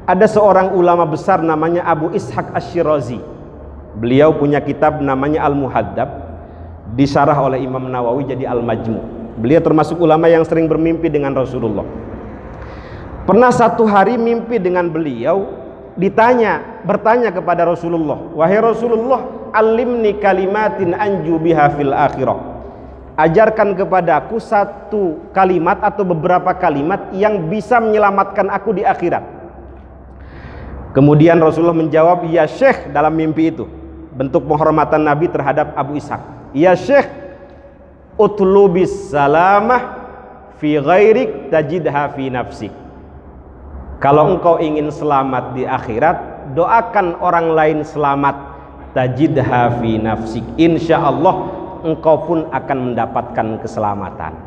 Ada seorang ulama besar namanya Abu Ishaq Asy-Syirazi. Beliau punya kitab namanya Al-Muhadzab, disyarah oleh Imam Nawawi jadi Al-Majmu'. Beliau termasuk ulama yang sering bermimpi dengan Rasulullah. Pernah satu hari mimpi dengan beliau, bertanya kepada Rasulullah, wahai Rasulullah, alimni kalimatin anju biha fil akhirah. Ajarkan kepadaku satu kalimat atau beberapa kalimat yang bisa menyelamatkan aku di akhirat. Kemudian Rasulullah menjawab, ya Syekh, dalam mimpi itu. Bentuk penghormatan Nabi terhadap Abu Ishaq. Ya Syekh, utlubis salamah fi ghairik tajidha fi nafsik. Kalau engkau ingin selamat di akhirat, doakan orang lain selamat, tajidha fi nafsik. Insya Allah engkau pun akan mendapatkan keselamatan.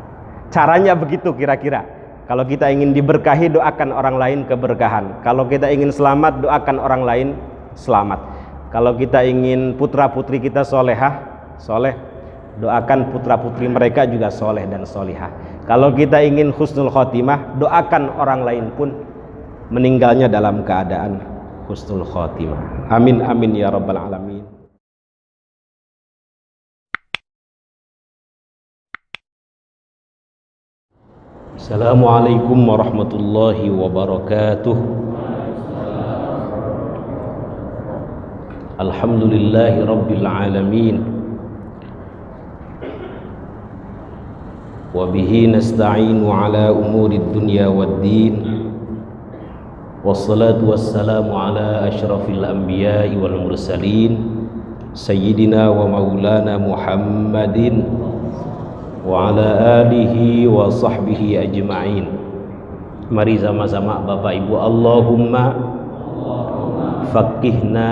Caranya begitu kira-kira. Kalau kita ingin diberkahi, doakan orang lain keberkahan. Kalau kita ingin selamat, doakan orang lain selamat. Kalau kita ingin putra putri kita soleh, doakan putra putri mereka juga soleh dan solihah. Kalau kita ingin husnul khotimah, doakan orang lain pun meninggalnya dalam keadaan husnul khotimah. Amin amin ya rabbal alamin. Assalamualaikum warahmatullahi wabarakatuh. Alhamdulillahi rabbil alamin. Wa bihi nasta'inu ala umurid dunya waddin. Wassalatu wassalamu ala asyrafil anbiya'i wal mursalin, sayyidina wa maulana Muhammadin wa ala alihi wa sahbihi ajma'in. Mari sama-sama Bapak Ibu, Allahumma faqihna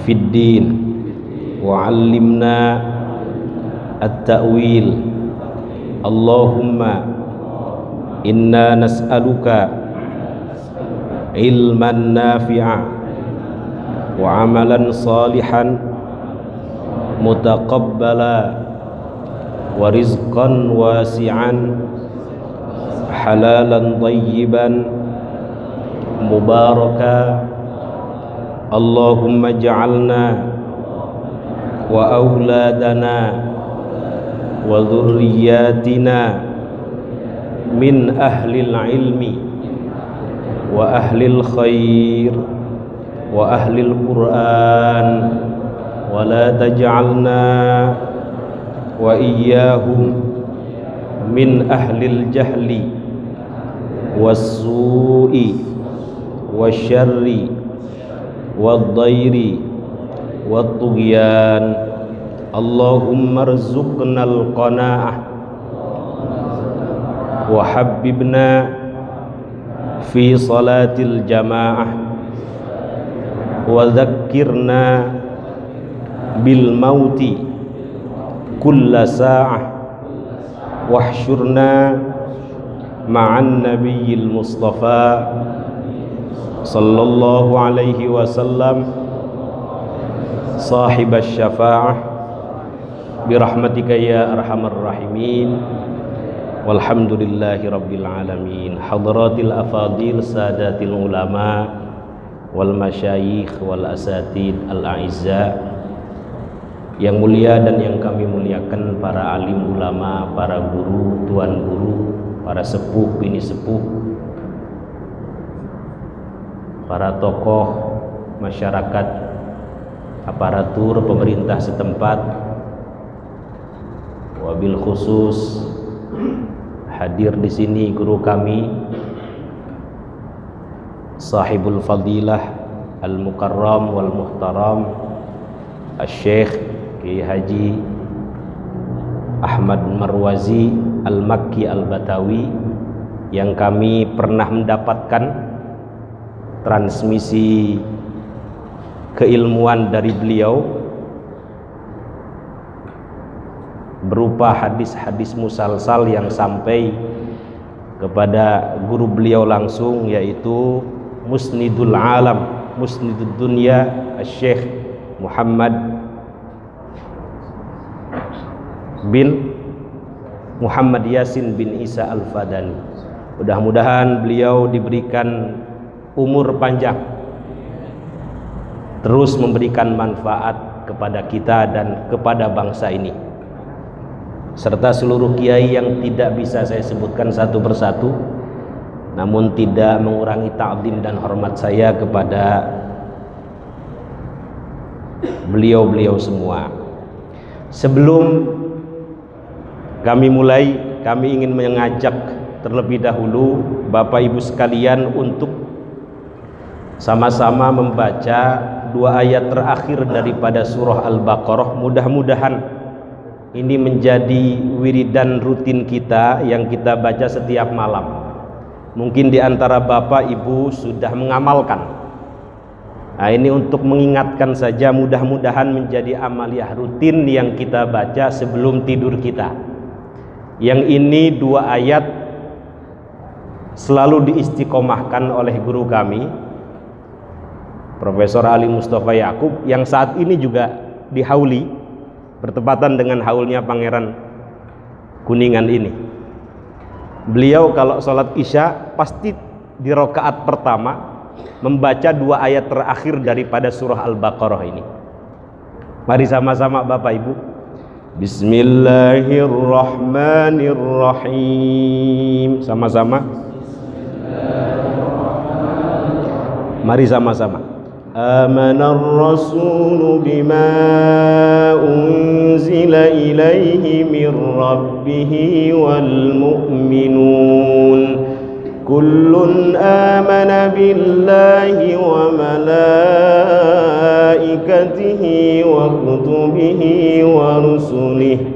fid din wa 'allimna at-ta'wil. Allahumma inna nas'aluka ilman nafi'a wa 'amalan salihan mutaqabbala wa rizqan wasi'an halalan thayyiban mubaraka. Allahumma ja'alna wa auladana wa dhurriyyatina min ahlil ilmi wa ahlil khair wa ahlil Qur'an, wa la taj'alna wa iyyahum min ahlil jahli was-su'i wasyarri wad-dairi wat-tughyan. Allahumma rzuqnal qanaa'ah wa habbibna fi salatil jamaah wa dzakkirna bil mauti kulla sa'ah wahsyurna ma'an nabiyil mustafa sallallahu alaihi wasallam sahibas syafa'ah birahmatika ya arhamar rahimin. Walhamdulillahi rabbil alamin. Hadratil afadil sadatil ulama wal masyayikh wal asatid al a'izza, yang mulia dan yang kami muliakan para alim ulama, para guru, tuan guru, para sepuh, bini sepuh, para tokoh masyarakat, aparatur pemerintah setempat, wabil khusus hadir di sini guru kami, sahibul fadilah al-mukarram wal muhtaram Asy-Syaikh Kiai Haji Ahmad Marwazi Al-Makki Al-Batawi, yang kami pernah mendapatkan transmisi keilmuan dari beliau berupa hadis-hadis musalsal yang sampai kepada guru beliau langsung, yaitu Musnidul Alam, Musnidud Dunya Asy-Syaikh Muhammad bin Muhammad Yasin bin Isa Al-Fadani. Mudah-mudahan beliau diberikan umur panjang, terus memberikan manfaat kepada kita dan kepada bangsa ini, serta seluruh kiai yang tidak bisa saya sebutkan satu persatu, namun tidak mengurangi ta'zim dan hormat saya kepada beliau-beliau semua. Sebelum kami mulai, kami ingin mengajak terlebih dahulu Bapak Ibu sekalian untuk sama-sama membaca 2 ayat terakhir daripada surah Al-Baqarah. Mudah-mudahan ini menjadi wiridan rutin kita yang kita baca setiap malam. Mungkin di antara Bapak Ibu sudah mengamalkan. Nah, ini untuk mengingatkan saja, mudah-mudahan menjadi amaliyah rutin yang kita baca sebelum tidur kita. Yang ini 2 ayat selalu diistiqomahkan oleh guru kami, Profesor Ali Mustafa Yakub, yang saat ini juga di Hauli, bertepatan dengan haulnya Pangeran Kuningan ini. Beliau kalau sholat isya pasti di rakaat pertama membaca 2 ayat terakhir daripada surah Al-Baqarah ini. Mari sama-sama Bapak Ibu. Bismillahirrahmanirrahim. Sama-sama. Mari sama-sama. Amanar Rasulu bima unzila ilaihi min rabbihi wal mu'minun kullun amana billahi wa malaikatihi wa kutubihi wa rusulihi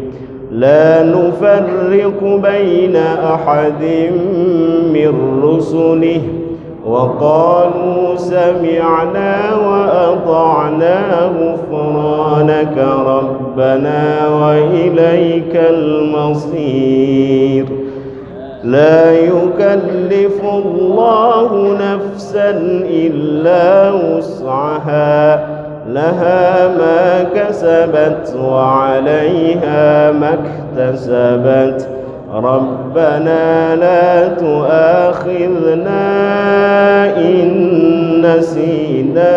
la nufarriqu baina ahadin min rusulihi وقالوا سمعنا وأطعنا غفرانك ربنا وإليك المصير لا يكلف الله نفسا إلا وسعها لها ما كسبت وعليها ما اكتسبت ربنا لا تؤاخذنا إن نسينا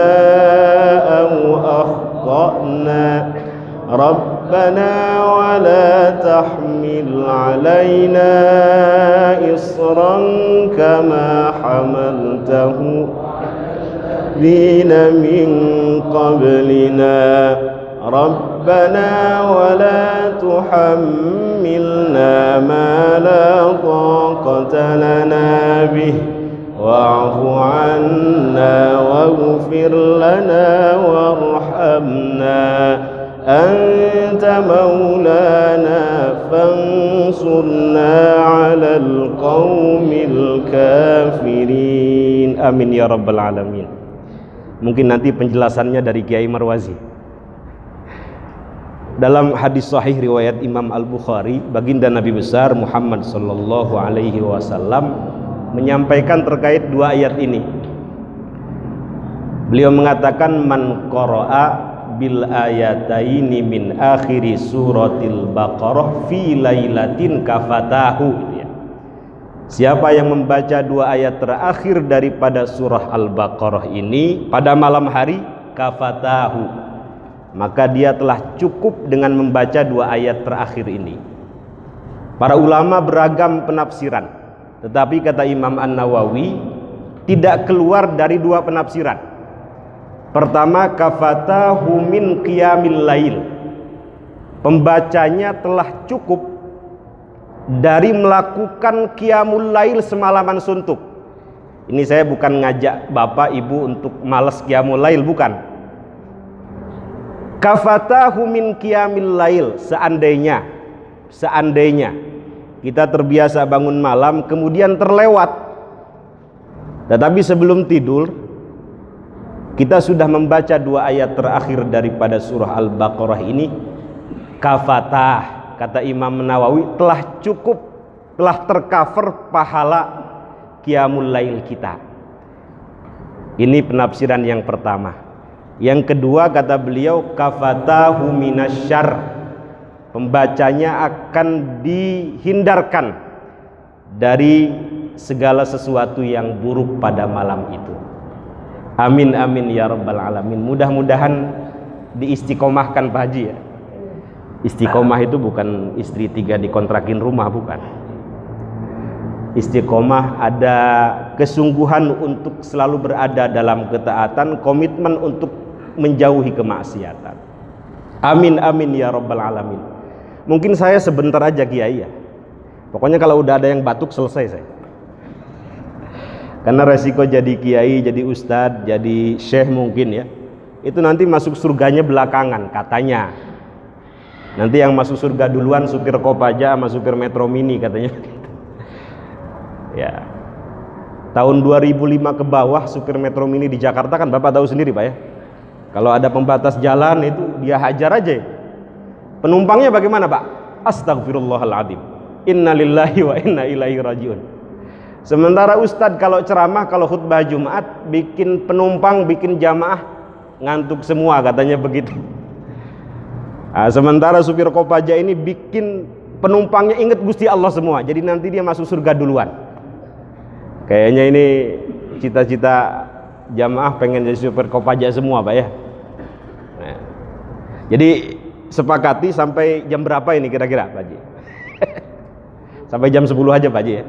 أو أخطأنا ربنا ولا تحمل علينا إصرا كما حملته الذين من قبلنا ربنا ولا تحملنا ما لا طاقة لنا به واعف عنا واغفر لنا وارحمنا أنت مولانا فانصرنا على القوم الكافرين آمين ya rabbal alamin. Mungkin nanti penjelasannya dari Kiai Marwazi. Dalam hadis sahih riwayat Imam Al-Bukhari, baginda Nabi besar Muhammad sallallahu alaihi wasallam menyampaikan terkait 2 ayat ini. Beliau mengatakan man qara'a bil ayataini min akhiri suratil Baqarah fi lailatin kafatahu. Siapa yang membaca 2 ayat terakhir daripada surah Al-Baqarah ini pada malam hari, kafatahu, maka dia telah cukup dengan membaca 2 ayat terakhir ini. Para ulama beragam penafsiran, tetapi kata Imam An-Nawawi tidak keluar dari 2 penafsiran. Pertama, kafatahu min qiyamil lail, pembacanya telah cukup dari melakukan qiyamul lail semalaman suntuk. Ini saya bukan ngajak Bapak Ibu untuk malas qiyamul lail, bukan. Kafatahu min qiyamil lail, seandainya kita terbiasa bangun malam kemudian terlewat, tetapi sebelum tidur kita sudah membaca 2 ayat terakhir daripada surah Al-Baqarah ini, kafatah, kata Imam Nawawi, telah cukup, telah tercover pahala qiyamul lail kita. Ini penafsiran yang pertama. Yang kedua, kata beliau, kafatahu minasyarr, pembacanya akan dihindarkan dari segala sesuatu yang buruk pada malam itu. Amin amin ya rabbal alamin. Mudah-mudahan diistiqomahkan Pak Haji ya. Istiqomah itu bukan istri 3 dikontrakin rumah, bukan. Istiqomah ada kesungguhan untuk selalu berada dalam ketaatan, komitmen untuk menjauhi kemaksiatan. Amin amin ya rabbal alamin. Mungkin saya sebentar aja Kiai ya. Pokoknya kalau udah ada yang batuk selesai saya. Karena resiko jadi kiai, jadi ustadz, jadi syekh mungkin ya, itu nanti masuk surganya belakangan katanya. Nanti yang masuk surga duluan supir Kopaja sama supir Metro Mini katanya. Ya. Tahun 2005 ke bawah supir Metro Mini di Jakarta kan Bapak tahu sendiri Pak ya. Kalau ada pembatas jalan itu dia hajar aja. Penumpangnya bagaimana Pak? Astagfirullahaladzim. Innalillahi wa inna ilaihi rajiun. Sementara Ustadz kalau ceramah, kalau khutbah Jumat, bikin penumpang, bikin jamaah ngantuk semua katanya begitu. Nah, sementara supir Kopaja ini bikin penumpangnya ingat Gusti Allah semua. Jadi nanti dia masuk surga duluan. Kayaknya ini cita-cita jamaah pengen jadi supir Kopaja semua Pak ya. Nah, jadi sepakati sampai jam berapa ini kira-kira Pak Haji? Sampai jam 10 aja Pak Haji ya.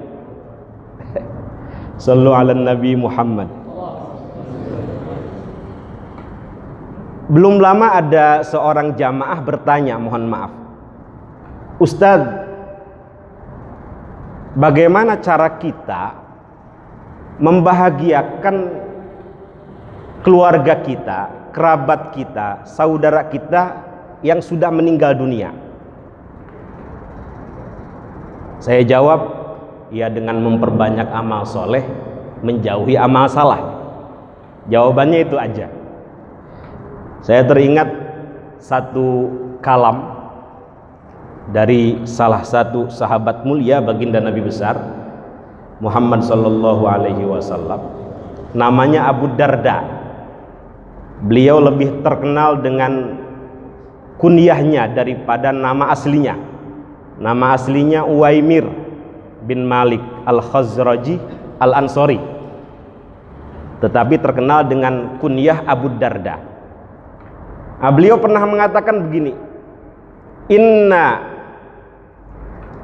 Sallu ala Nabi Muhammad. Belum lama ada seorang jamaah bertanya, mohon maaf, Ustadz, bagaimana cara kita membahagiakan keluarga kita, kerabat kita, saudara kita yang sudah meninggal dunia? Saya jawab, ya dengan memperbanyak amal soleh, menjauhi amal salah. Jawabannya itu aja. Saya teringat satu kalam dari salah satu sahabat mulia baginda Nabi besar Muhammad sallallahu alaihi wasallam, namanya Abu Darda. Beliau lebih terkenal dengan kunyahnya daripada nama aslinya. Nama aslinya Uwaimir bin Malik Al-Khazraji Al-Ansori, tetapi terkenal dengan kunyah Abu Darda. Nah, beliau pernah mengatakan begini, inna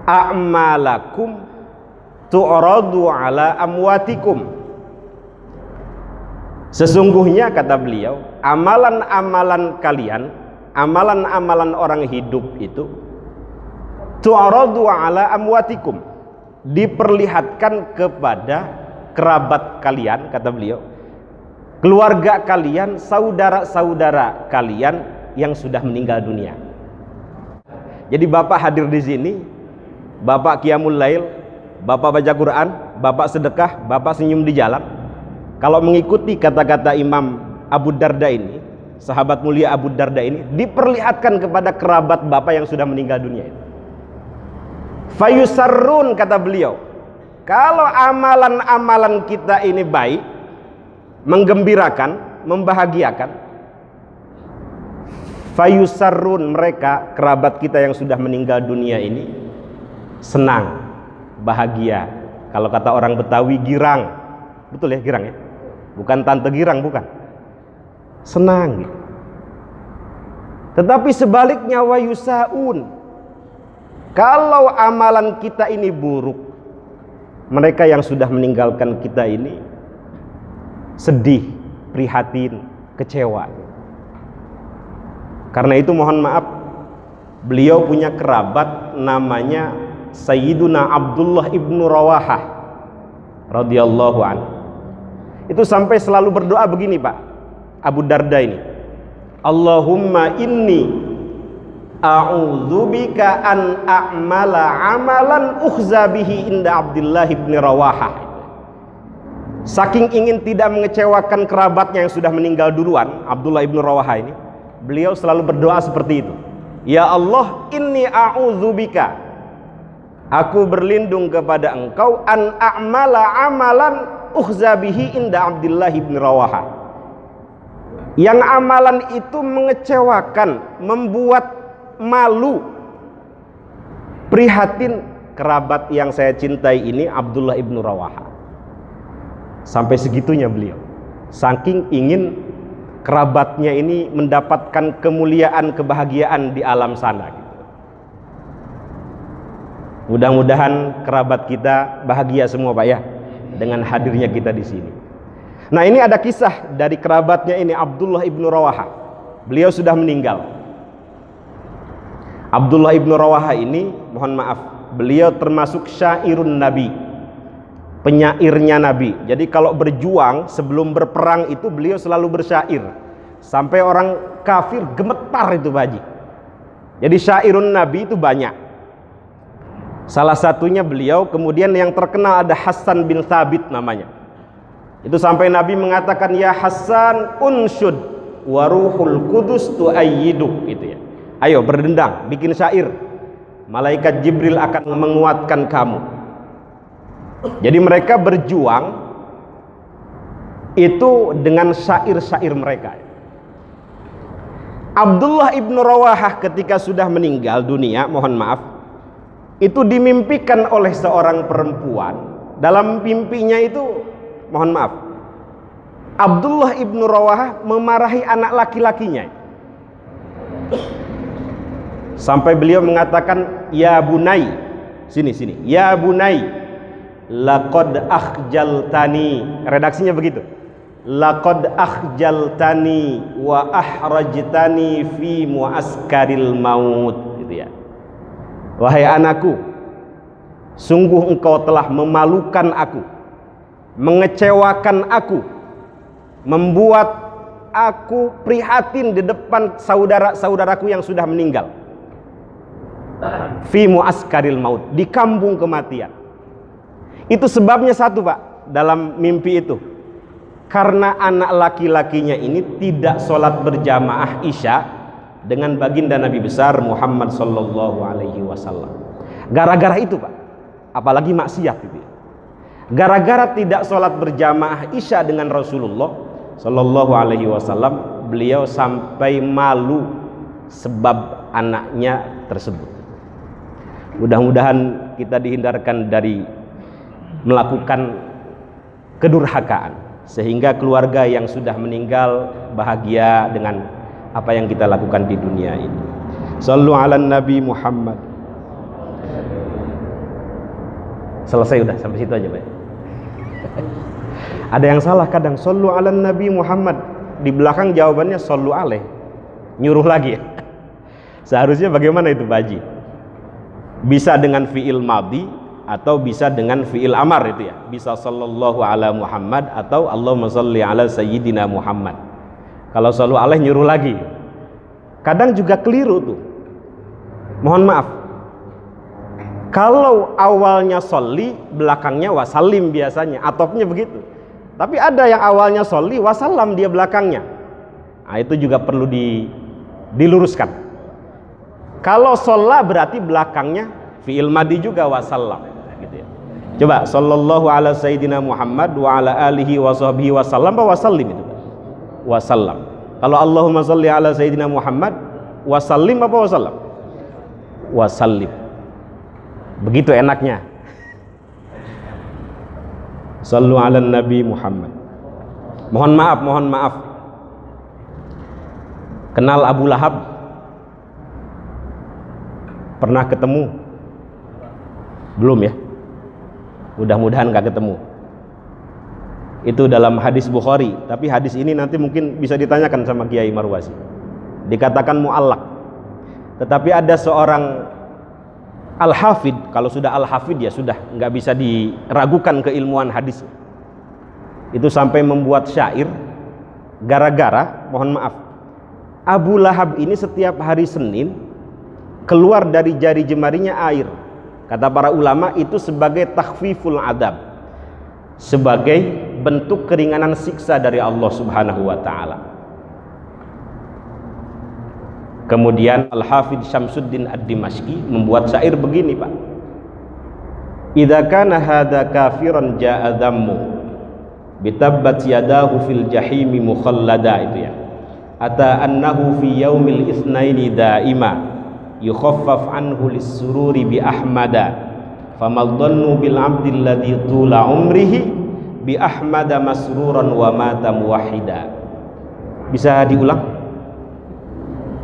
a'malakum tu'radu ala amwatikum. Sesungguhnya kata beliau, amalan-amalan kalian, amalan-amalan orang hidup itu tu'radu ala amwatikum, diperlihatkan kepada kerabat kalian, kata beliau, keluarga kalian, saudara-saudara kalian yang sudah meninggal dunia. Jadi Bapak hadir di sini, Bapak qiyamul lail, Bapak baca Quran, Bapak sedekah, Bapak senyum di jalan. Kalau mengikuti kata-kata Imam Abu Darda ini, sahabat mulia Abu Darda ini, diperlihatkan kepada kerabat Bapak yang sudah meninggal dunia itu. Fayusarrun, kata beliau, kalau amalan-amalan kita ini baik, menggembirakan, membahagiakan, fayusarrun, mereka kerabat kita yang sudah meninggal dunia ini senang, bahagia. Kalau kata orang Betawi, girang. Betul ya, girang ya? Bukan tante girang, bukan. Senang. Tetapi sebaliknya wayusaun, kalau amalan kita ini buruk, mereka yang sudah meninggalkan kita ini sedih, prihatin, kecewa. Karena itu mohon maaf, beliau punya kerabat namanya Sayyiduna Abdullah ibnu Rawahah radhiyallahu anhu. Itu sampai selalu berdoa begini Pak Abu Darda ini, Allahumma inni a'udzubika an a'mala amalan ukhza bihi inda Abdullah ibn Rawahah. Saking ingin tidak mengecewakan kerabatnya yang sudah meninggal duluan, Abdullah ibn Rawahah ini, beliau selalu berdoa seperti itu. Ya Allah, inni a'udzubika, aku berlindung kepada Engkau, an a'mala amalan ukhza bihi inda Abdullah ibn Rawahah, yang amalan itu mengecewakan, membuat malu, prihatin kerabat yang saya cintai ini, Abdullah ibnu Rawahah. Sampai segitunya beliau. saking ingin kerabatnya ini mendapatkan kemuliaan, kebahagiaan di alam sana gitu. Mudah-mudahan kerabat kita bahagia semua Pak ya dengan hadirnya kita di sini. Nah, ini ada kisah dari kerabatnya ini, Abdullah ibnu Rawaha. Beliau sudah meninggal. Abdullah ibnu Rawaha ini, mohon maaf, beliau termasuk syairun Nabi, penyairnya Nabi. Jadi kalau berjuang sebelum berperang itu beliau selalu bersyair sampai orang kafir gemetar itu Pak Haji. Jadi syairun Nabi itu banyak. Salah satunya beliau, kemudian yang terkenal ada Hasan bin Thabit namanya. Itu sampai Nabi mengatakan, ya Hasan unsyud wa ruhul kudus tu'ayyiduk gitu ya. Ayo berdendang, bikin syair. Malaikat Jibril akan menguatkan kamu. Jadi mereka berjuang itu dengan syair-syair mereka. Abdullah ibnu Rawahah ketika sudah meninggal dunia, mohon maaf, itu dimimpikan oleh seorang perempuan. Dalam mimpinya itu, mohon maaf, Abdullah ibnu Rawahah memarahi anak laki-lakinya. Sampai beliau mengatakan, ya bunai, sini, ya bunai, laqad akhjaltani. Redaksinya begitu. Laqad akhjaltani wa ahrajtani fi muaskaril maut, gitu ya. Wahai anakku, sungguh engkau telah memalukan aku, mengecewakan aku, membuat aku prihatin di depan saudara-saudaraku yang sudah meninggal. Fi muaskaril maut, di kampung kematian. Itu sebabnya satu Pak, dalam mimpi itu, karena anak laki-lakinya ini tidak sholat berjamaah isya dengan baginda Nabi besar Muhammad sallallahu alaihi wasallam. Gara-gara itu Pak, apalagi maksiat itu. Gara-gara tidak sholat berjamaah isya dengan Rasulullah sallallahu alaihi wasallam, beliau sampai malu sebab anaknya tersebut. Mudah-mudahan kita dihindarkan dari melakukan kedurhakaan, sehingga keluarga yang sudah meninggal bahagia dengan apa yang kita lakukan di dunia ini. Shallu ala Nabi Muhammad. Selesai udah, sampai situ aja Pak. Ada yang salah kadang, shallu ala Nabi Muhammad, di belakang jawabannya shallu alaih, nyuruh lagi. Seharusnya bagaimana itu Pak Haji? Bisa dengan fi'il madhi atau bisa dengan fi'il amar itu ya. Bisa sallallahu ala Muhammad atau Allahumma shalli ala sayyidina Muhammad. Kalau shallu alaih nyuruh lagi. Kadang juga keliru tuh. Mohon maaf. Kalau awalnya sholli, belakangnya wasallim biasanya, atofnya begitu. Tapi ada yang awalnya sholli, wasallam dia belakangnya. Nah, itu juga perlu diluruskan. Kalau sholla berarti belakangnya fi'il madhi juga wasallam gitu ya. Coba sallallahu ala sayyidina Muhammad wa ala alihi wa sahbihi wasallam apa wasallim itu? Wasallam. Kalau Allahumma shalli ala sayyidina Muhammad wasallim apa wasallam? Wasallim. Begitu enaknya. Sallu ala Nabi Muhammad. Mohon maaf. Kenal Abu Lahab? Pernah ketemu? Belum ya? Mudah-mudahan gak ketemu. Itu dalam hadis Bukhari, tapi hadis ini nanti mungkin bisa ditanyakan sama Kiai Marwasi. Dikatakan mu'allaq. Tetapi ada seorang al-hafid, kalau sudah al-hafid ya sudah nggak bisa diragukan keilmuan hadis. Itu sampai membuat syair gara-gara, mohon maaf, Abu Lahab ini setiap hari Senin keluar dari jari jemarinya air. Kata para ulama itu sebagai takhfiful adab, sebagai bentuk keringanan siksa dari Allah Subhanahu wa taala. Kemudian Al-Hafidz Syamsuddin Ad-Dimashqi membuat syair begini, Pak. Idza kana hadza kafiran jaa dhammu bitabbat yadahu fil jahimi mukhallada, itu ya. Ata annahu fi yaumil itsnaini daima yukhaffaf anhu lis-sururi bi ahmada famal dhannu bil 'abdi alladhi tula umrihi bi ahmada masruran wa mata muwahhida. Bisa diulang?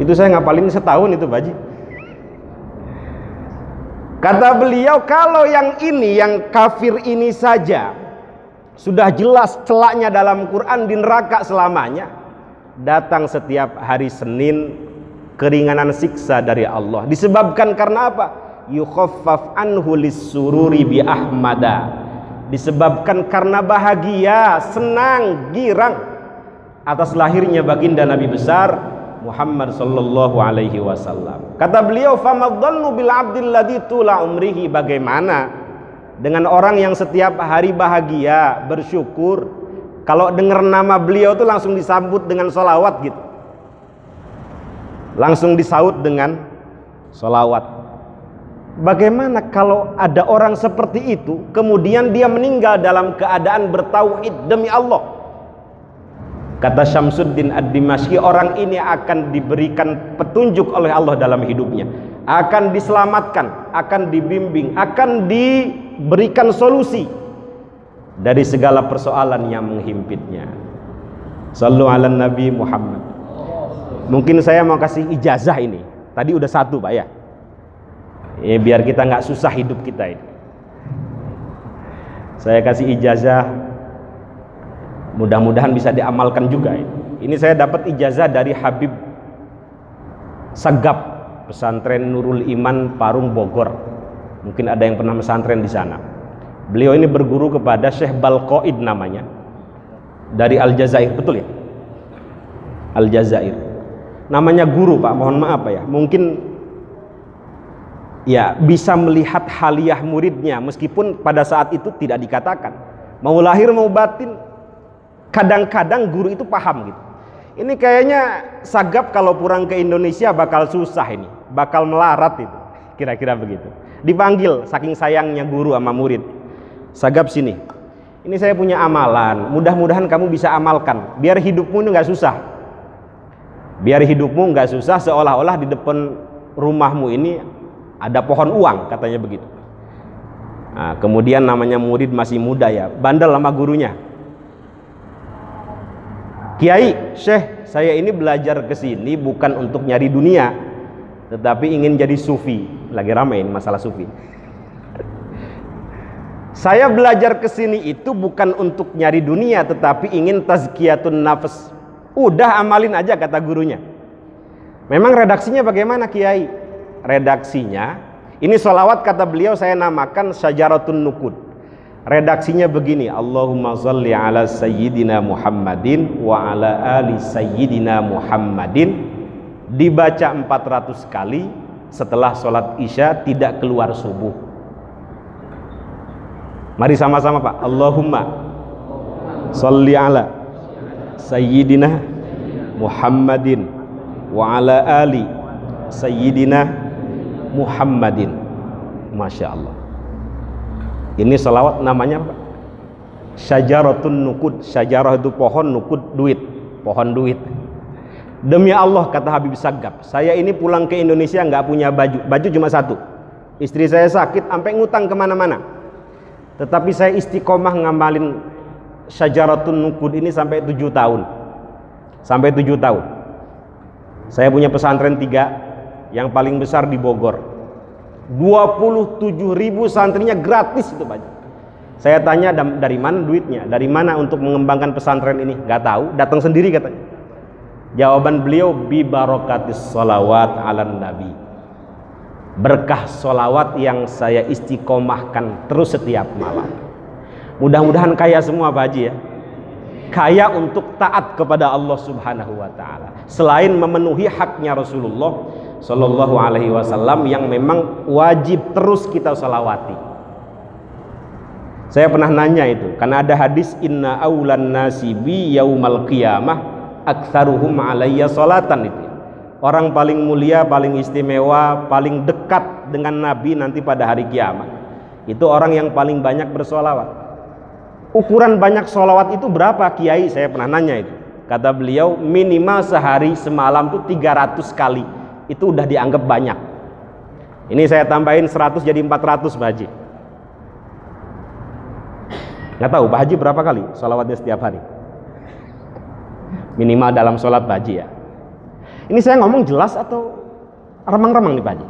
Itu saya ngapalin setahun itu, Baji. Kata beliau, kalau yang ini, yang kafir ini saja sudah jelas celaknya dalam Quran, di neraka selamanya, datang setiap hari Senin keringanan siksa dari Allah. Disebabkan karena apa? Yukhaffaf anhu lis-sururi bi ahmada. Disebabkan karena bahagia, senang, girang atas lahirnya baginda Nabi besar Muhammad sallallahu alaihi wasallam. Kata beliau, famadhannu bil abdil ladzi tula umrihi. Bagaimana dengan orang yang setiap hari bahagia, bersyukur, kalau dengar nama beliau tuh langsung disambut dengan sholawat gitu, langsung disaut dengan sholawat. Bagaimana kalau ada orang seperti itu kemudian dia meninggal dalam keadaan bertauhid demi Allah? Kata Syamsuddin Ad-Dimashqi, orang ini akan diberikan petunjuk oleh Allah dalam hidupnya, akan diselamatkan, akan dibimbing, akan diberikan solusi dari segala persoalan yang menghimpitnya. Sallu ala Nabi Muhammad. Mungkin saya mau kasih ijazah ini. Tadi udah satu, Pak, ya. Biar kita nggak susah hidup kita ini. Saya kasih ijazah, mudah-mudahan bisa diamalkan juga ini. Ini saya dapat ijazah dari Habib Sagap, pesantren Nurul Iman Parung Bogor. Mungkin ada yang pernah pesantren di sana. Beliau ini berguru kepada Syekh Balqaid namanya, dari Aljazair, betul ya? Aljazair. Namanya guru, Pak, mohon maaf Pak ya. Mungkin ya bisa melihat haliah muridnya, meskipun pada saat itu tidak dikatakan. Mau lahir mau batin, kadang-kadang guru itu paham gitu. Ini kayaknya Sagap kalau pulang ke Indonesia bakal susah ini, bakal melarat itu, kira-kira begitu. Dipanggil saking sayangnya guru sama murid. Sagap sini, ini saya punya amalan, mudah-mudahan kamu bisa amalkan, biar hidupmu ini nggak susah. Biar hidupmu nggak susah, seolah-olah di depan rumahmu ini ada pohon uang, katanya begitu. Nah, kemudian namanya murid masih muda ya, bandel sama gurunya. Kiai, Syekh, saya ini belajar ke sini bukan untuk nyari dunia, tetapi ingin jadi sufi. Lagi ramai ini masalah sufi. Saya belajar ke sini itu bukan untuk nyari dunia, tetapi ingin tazkiyatun nafs. Udah amalin aja, kata gurunya. Memang redaksinya bagaimana, Kiai? Redaksinya, ini sholawat kata beliau saya namakan Syajaratun Nukud. Redaksinya begini, Allahumma sholli ala sayyidina Muhammadin wa ala ali sayyidina Muhammadin, dibaca 400 kali setelah sholat isya, tidak keluar subuh. Mari sama-sama Pak. Allahumma sholli ala sayyidina Muhammadin wa ala ali sayyidina Muhammadin. Masya Allah. Ini salawat namanya apa? Syajaratun Nukud. Syajarah itu pohon, nukud duit, pohon duit. Demi Allah, kata Habib Sagap, saya ini pulang ke Indonesia nggak punya baju, baju cuma satu. Istri saya sakit sampai ngutang kemana-mana, tetapi saya istiqomah ngamalin Syajaratun Nukud ini sampai 7 tahun. Sampai 7 tahun. Saya punya pesantren 3, yang paling besar di Bogor. 27.000 santrinya gratis itu Pak. Saya tanya dari mana duitnya, dari mana untuk mengembangkan pesantren ini? Gak tahu, datang sendiri katanya. Jawaban beliau, bi barakatis sholawat ala nabi. Berkah sholawat yang saya istiqomahkan terus setiap malam. Mudah-mudahan kaya semua Pak Haji ya. Kaya untuk taat kepada Allah Subhanahu wa taala. Selain memenuhi haknya Rasulullah Sallallahu alaihi wasallam yang memang wajib terus kita salawati. Saya pernah nanya itu, karena ada hadis inna aulan nasi bi yaumal qiyamah aktsaruhum alayya salatan itu. Orang paling mulia, paling istimewa, paling dekat dengan Nabi nanti pada hari kiamat itu orang yang paling banyak bersolawat. Ukuran banyak solawat itu berapa Kiai? Saya pernah nanya itu. Kata beliau minimal sehari semalam tuh 300 kali. Itu udah dianggap banyak. Ini saya tambahin 100 jadi 400 Pak Haji. Nggak tahu Pak Haji berapa kali sholawatnya setiap hari? Minimal dalam sholat Pak Haji ya. Ini saya ngomong jelas atau remang-remang nih Pak Haji?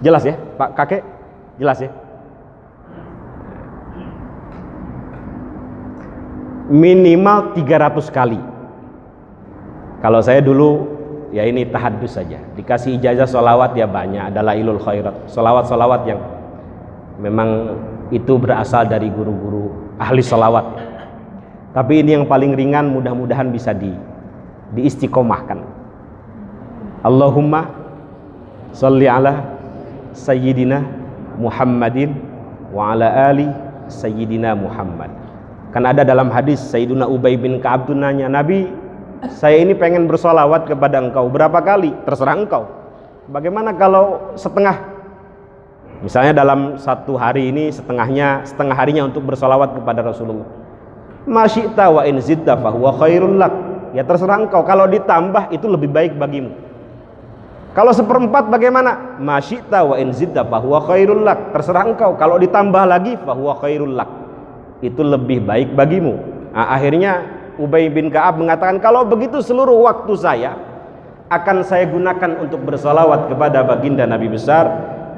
Jelas ya Pak Kakek? Jelas ya? Minimal 300 kali. Kalau saya dulu ya ini tahadus saja, dikasih ijazah sholawat ya banyak, adalah ilul khairat, sholawat yang memang itu berasal dari guru-guru ahli sholawat. Tapi ini yang paling ringan, mudah-mudahan bisa diistiqomahkan. Allahumma sholli ala sayyidina Muhammadin wa ala ali sayyidina Muhammad. Kan ada dalam hadis Sayyiduna Ubay bin Ka'ab tuh nanya, Nabi, saya ini pengen bersolawat kepada engkau, berapa kali? Terserah engkau. Bagaimana kalau setengah? Misalnya dalam satu hari ini setengah harinya untuk bersolawat kepada Rasulullah. Masyi'ta wa in zidda fahuwa khairul lak. Ya terserah engkau, kalau ditambah itu lebih baik bagimu. Kalau seperempat bagaimana? Masyi'ta wa in zidda fahuwa khairul lak. Terserah engkau, kalau ditambah lagi fahuwa khairul lak, itu lebih baik bagimu. Nah, akhirnya Ubay bin Ka'ab mengatakan, kalau begitu seluruh waktu saya akan saya gunakan untuk bersalawat kepada baginda Nabi besar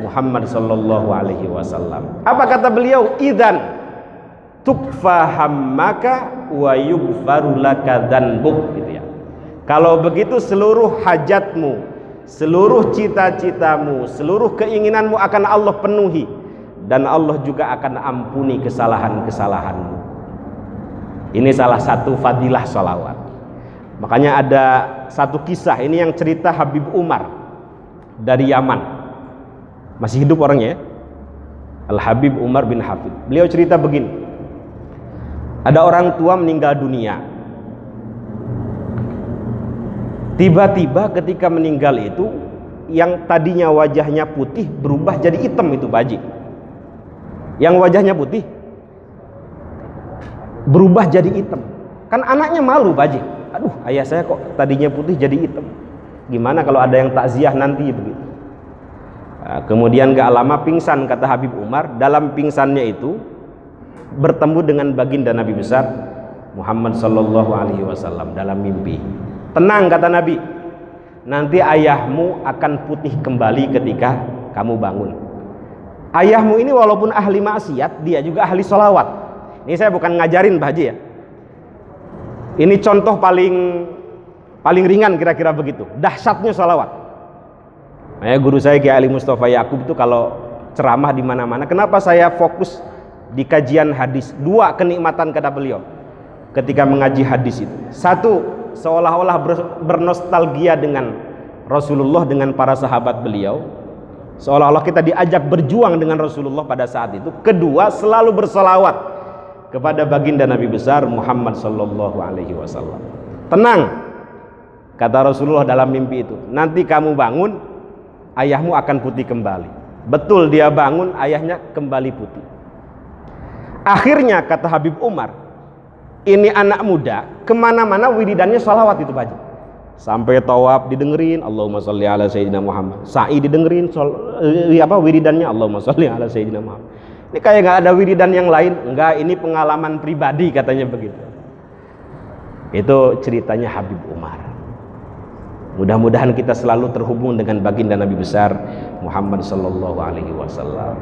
Muhammad sallallahu alaihi wasallam. Apa kata beliau? Idzan tukfa hammaka wa yughfaru laka dzanbuk, gitu ya. Kalau begitu seluruh hajatmu, seluruh cita-citamu, seluruh keinginanmu akan Allah penuhi, dan Allah juga akan ampuni kesalahan-kesalahanmu. Ini salah satu fadilah sholawat. Makanya ada satu kisah, ini yang cerita Habib Umar dari Yaman, masih hidup orangnya ya, Al-Habib Umar bin Hafid. Beliau cerita begini, ada orang tua meninggal dunia. Tiba-tiba ketika meninggal itu, yang tadinya wajahnya putih berubah jadi hitam itu Pak Haji. Yang wajahnya putih berubah jadi hitam. Kan anaknya malu Pak Haji. Aduh, ayah saya kok tadinya putih jadi hitam. Gimana kalau ada yang takziah nanti begitu. Nah, kemudian gak lama pingsan, kata Habib Umar. Dalam pingsannya itu bertemu dengan baginda Nabi besar Muhammad sallallahu alaihi wasallam dalam mimpi. Tenang, kata Nabi, nanti ayahmu akan putih kembali ketika kamu bangun. Ayahmu ini walaupun ahli maksiat, dia juga ahli sholawat. Ini saya bukan ngajarin Pak Haji ya. Ini contoh paling ringan kira-kira begitu. Dahsyatnya sholawat. Guru saya Kiai Ali Mustafa Yakub itu kalau ceramah di mana-mana. Kenapa saya fokus di kajian hadis? Dua kenikmatan kata beliau ketika mengaji hadis itu. Satu, seolah-olah bernostalgia dengan Rasulullah, dengan para sahabat beliau. Seolah-olah kita diajak berjuang dengan Rasulullah pada saat itu. Kedua, selalu bersolawat kepada baginda Nabi besar Muhammad sallallahu alaihi wasallam. Tenang, kata Rasulullah dalam mimpi itu, nanti kamu bangun, ayahmu akan putih kembali. Betul, dia bangun, ayahnya kembali putih. Akhirnya kata Habib Umar, ini anak muda kemana-mana wiridannya sholawat itu Pak Haji. Sampai tawaf didengerin Allahumma sholli ala sayyidina Muhammad, sa'i didengerin wiridannya Allahumma sholli ala sayyidina Muhammad. Ini kayak nggak ada wiridan yang lain. Enggak, ini pengalaman pribadi katanya begitu. Itu ceritanya Habib Umar. Mudah-mudahan kita selalu terhubung dengan baginda Nabi besar Muhammad sallallahu alaihi wasallam.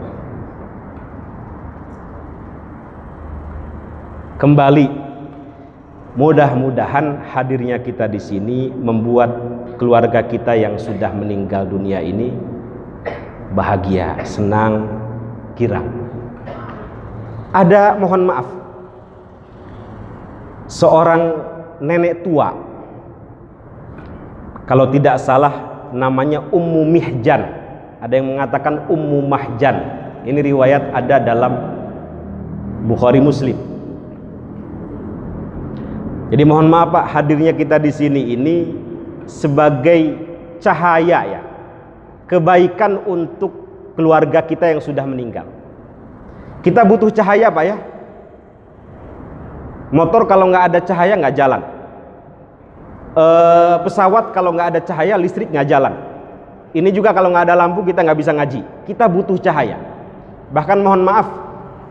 Kembali, mudah-mudahan hadirnya kita di sini membuat keluarga kita yang sudah meninggal dunia ini bahagia, senang, girang. Ada, mohon maaf, seorang nenek tua, kalau tidak salah namanya Ummu Mihjan, ada yang mengatakan Ummu Mahjan. Ini riwayat ada dalam Bukhari Muslim. Jadi mohon maaf Pak, hadirnya kita di sini ini sebagai cahaya ya, kebaikan untuk keluarga kita yang sudah meninggal. Kita butuh cahaya Pak ya. Motor kalau nggak ada cahaya nggak jalan. Pesawat kalau nggak ada cahaya, listrik nggak jalan. Ini juga kalau nggak ada lampu kita nggak bisa ngaji. Kita butuh cahaya. Bahkan mohon maaf,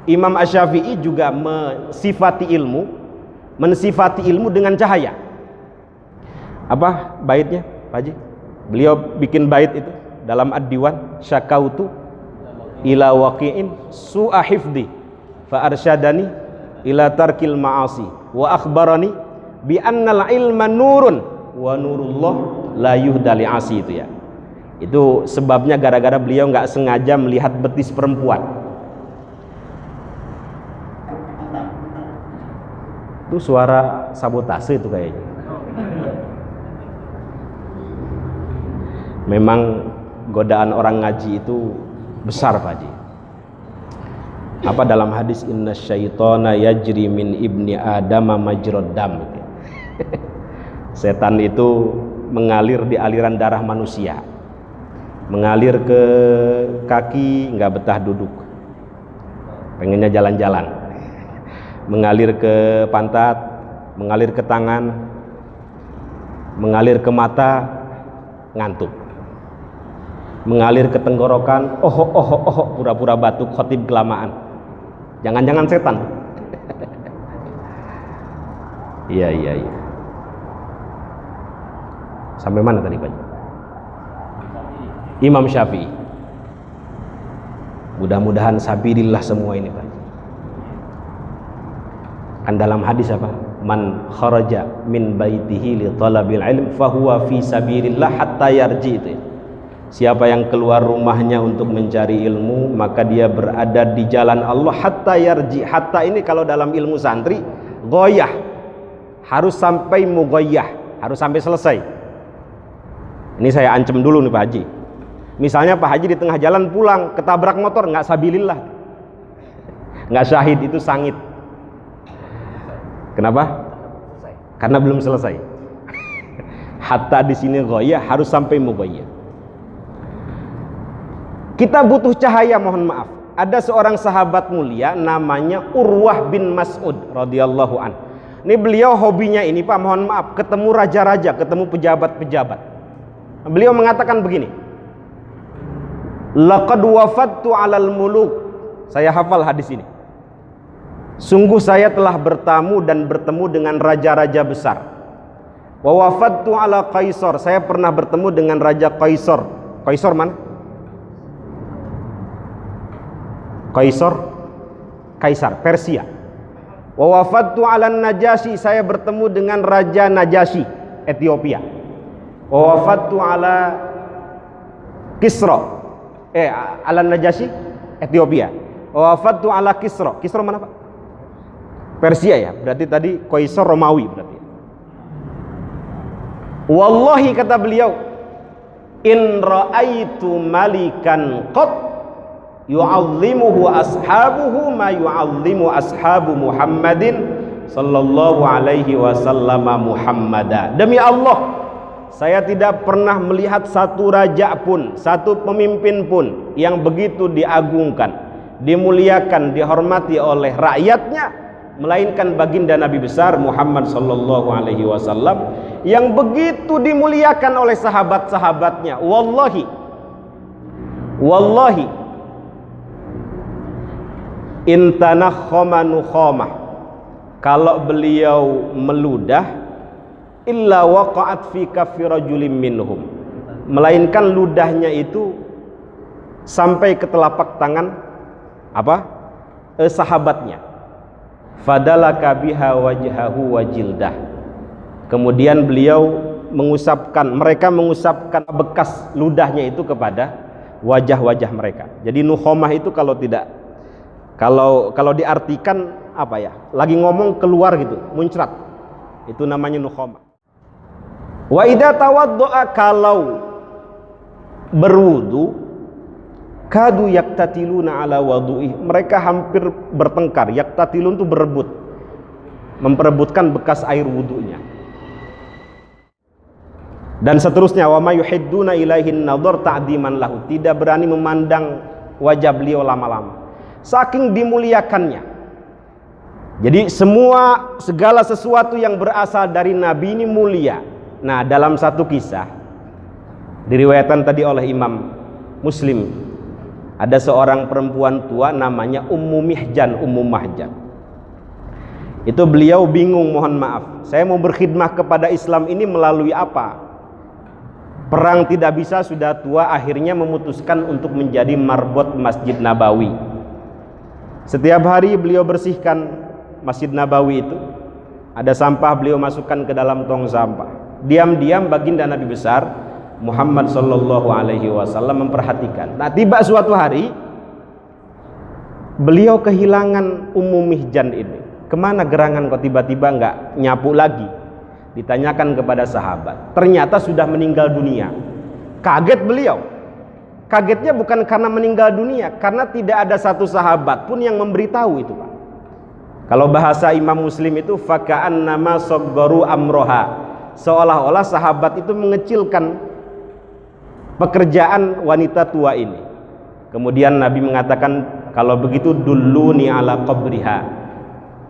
Imam Asy-Syafi'i juga mensifati ilmu dengan cahaya. Apa baitnya, Pak Haji? Beliau bikin bait itu dalam Ad-Diwan, syakautu ila waqi'in su'a hifdi fa arsyadani ila tarkil ma'asi wa akhbarani bi annal ilma nurun wa nurullah la yuhda li'asi. Itu ya. Itu sebabnya gara-gara beliau nggak sengaja melihat betis perempuan. Itu suara sabotase itu kayaknya. Memang godaan orang ngaji itu besar, Pak Haji. Apa dalam hadis inna syaitana yajri min ibni adama majrad dam. Setan itu mengalir di aliran darah manusia. Mengalir ke kaki, nggak betah duduk, pengennya jalan-jalan. Mengalir ke pantat, mengalir ke tangan, mengalir ke mata, ngantuk. Mengalir ke tenggorokan, pura-pura batuk, khotib kelamaan. Jangan-jangan setan. Iya. Sampai mana tadi, Pak? Imam Syafi'i. Mudah-mudahan sabilillah semua ini, Pak. Kan dalam hadis apa? Man kharaja min baitihi li talabil ilm fahuwa fi sabilillah hatta yarji. Itu ya. Siapa yang keluar rumahnya untuk mencari ilmu, maka dia berada di jalan Allah hatta yarji. Hatta ini kalau dalam ilmu santri goyah, harus sampai mugoyah, harus sampai selesai. Ini saya ancam dulu nih Pak Haji. Misalnya Pak Haji di tengah jalan pulang ketabrak motor, nggak sabilillah, nggak syahid, itu sangit. Kenapa? Karena belum selesai. Hatta di sini goyah, harus sampai mugoyah. Kita butuh cahaya, mohon maaf. Ada seorang sahabat mulia namanya Urwah bin Mas'ud radhiyallahu an. Ini beliau hobinya ini, Pak, mohon maaf, ketemu raja-raja, ketemu pejabat-pejabat. Beliau mengatakan begini, laqad wafattu 'alal muluk. Saya hafal hadis ini. Sungguh saya telah bertemu dengan raja-raja besar. Wa wafattu 'ala Qaisar. Saya pernah bertemu dengan Raja Qaisar. Qaisar mana? Kaisar Persia. Wa wafattu 'ala Najasyi. Saya bertemu dengan Raja Najasyi Ethiopia. Wa wafattu 'ala Kisra. Ala Najasyi Ethiopia. Wa wafattu 'ala Kisra. Kisra mana, Pak? Persia ya. Berarti tadi Qaisar Romawi berarti. Wallahi, kata beliau, in ra'aitu malikan qad yu'azzimuhu ashabuhu ma yu'azzimu ashabu Muhammadin sallallahu alaihi wasallam Muhammada. Demi Allah, saya tidak pernah melihat satu raja pun, satu pemimpin pun yang begitu diagungkan, dimuliakan, dihormati oleh rakyatnya, melainkan baginda Nabi besar Muhammad sallallahu alaihi wasallam yang begitu dimuliakan oleh sahabat-sahabatnya. Wallahi intanakhama nukhamah, kalau beliau meludah, illa waqa'at fi kaffi rajulin minhum, melainkan ludahnya itu sampai ke telapak tangan sahabatnya. Fadalaka biha wajhahu wa jildah. Kemudian mereka mengusapkan bekas ludahnya itu kepada wajah-wajah mereka. Jadi nukhamah itu kalau diartikan lagi ngomong keluar gitu, muncrat. Itu namanya nukhamah. Wa idza tawaddo'a, kalau berwudu, kadu yaktatiluna ala wudu'i, mereka hampir bertengkar. Yaktatilun itu berebut, memperebutkan bekas air wudunya. Dan seterusnya, wa ma yuhidduna ilaihin nadhar ta'diman lahu, tidak berani memandang wajah beliau lama-lama, saking dimuliakannya. Jadi segala sesuatu yang berasal dari Nabi ini mulia. Nah, dalam satu kisah diriwayatkan tadi oleh Imam Muslim Ada seorang perempuan tua namanya Ummu Mahjan. Itu beliau bingung, mohon maaf, saya mau berkhidmah kepada Islam ini melalui apa? Perang tidak bisa, sudah tua, akhirnya memutuskan untuk menjadi marbot Masjid Nabawi. Setiap hari beliau bersihkan Masjid Nabawi itu. Ada sampah, beliau masukkan ke dalam tong sampah. Diam-diam baginda Nabi besar Muhammad sallallahu alaihi wasallam memperhatikan. Nah, tiba suatu hari beliau kehilangan Ummu Mihjan ini. Kemana gerangan kok tiba-tiba nggak nyapu lagi? Ditanyakan kepada sahabat. Ternyata sudah meninggal dunia. Kaget beliau. Kagetnya bukan karena meninggal dunia, karena tidak ada satu sahabat pun yang memberitahu itu, Pak. Kalau bahasa Imam Muslim itu faka'annama saggaru amroha, seolah-olah sahabat itu mengecilkan pekerjaan wanita tua ini. Kemudian Nabi mengatakan, kalau begitu dulluni ala qabriha,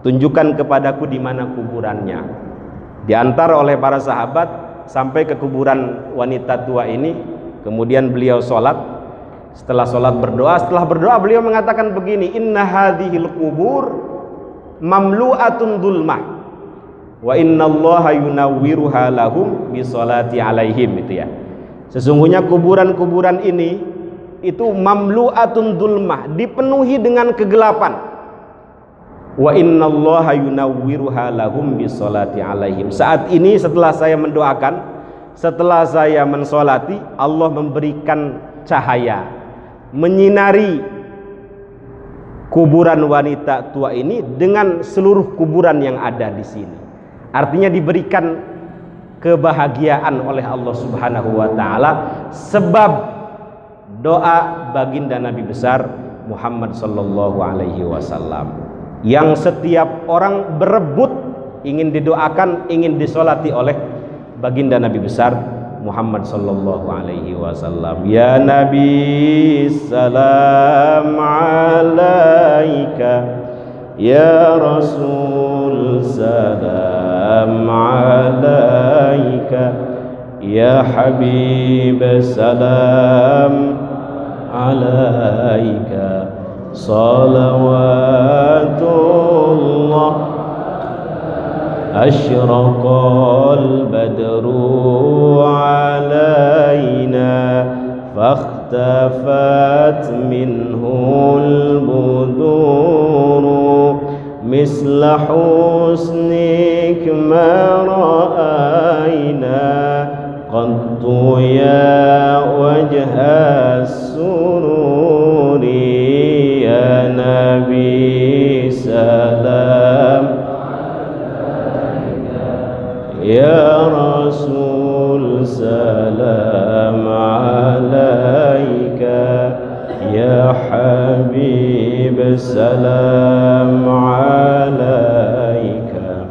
tunjukkan kepadaku di mana kuburannya. Diantar oleh para sahabat sampai ke kuburan wanita tua ini. Kemudian beliau sholat. Setelah sholat setelah berdoa beliau mengatakan begini, inna hadhil kubur mamlu'atun dhulmah wa innallaha yunawwiruha lahum bisolati alaihim. Itu ya, sesungguhnya kuburan-kuburan ini itu mamlu'atun dhulmah, dipenuhi dengan kegelapan. Wa innallaha yunawwiruha lahum bisolati alaihim. Saat ini setelah saya mendoakan, setelah saya mensolati, Allah memberikan cahaya, menyinari kuburan wanita tua ini dengan seluruh kuburan yang ada di sini. Artinya diberikan kebahagiaan oleh Allah Subhanahu wa taala sebab doa baginda Nabi besar Muhammad sallallahu alaihi wasallam, yang setiap orang berebut ingin didoakan, ingin disolati oleh baginda Nabi besar Muhammad sallallahu alaihi wasallam. Ya Nabi salam alaika, ya Rasul salam alaika, ya Habib salam alaika, salawatullah أشرق البدر علينا فاختفت منه البدور مثل حسنك ما رأينا قط يا وجه السرور يا نبي سلام Ya Rasul salam alaika, ya Habib salam alaika,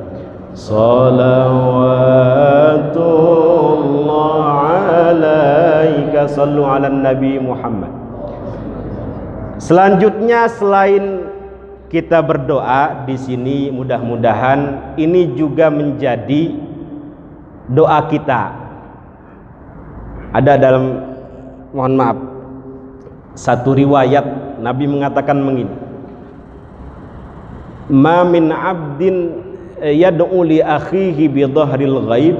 salawatullah alaika, sallu ala Nabi Muhammad. Selanjutnya, selain kita berdoa di sini, mudah-mudahan ini juga menjadi doa kita. Ada dalam, mohon maaf, satu riwayat Nabi mengatakan begini, ma min abdin yad'u li akhihi bi dhahril ghaib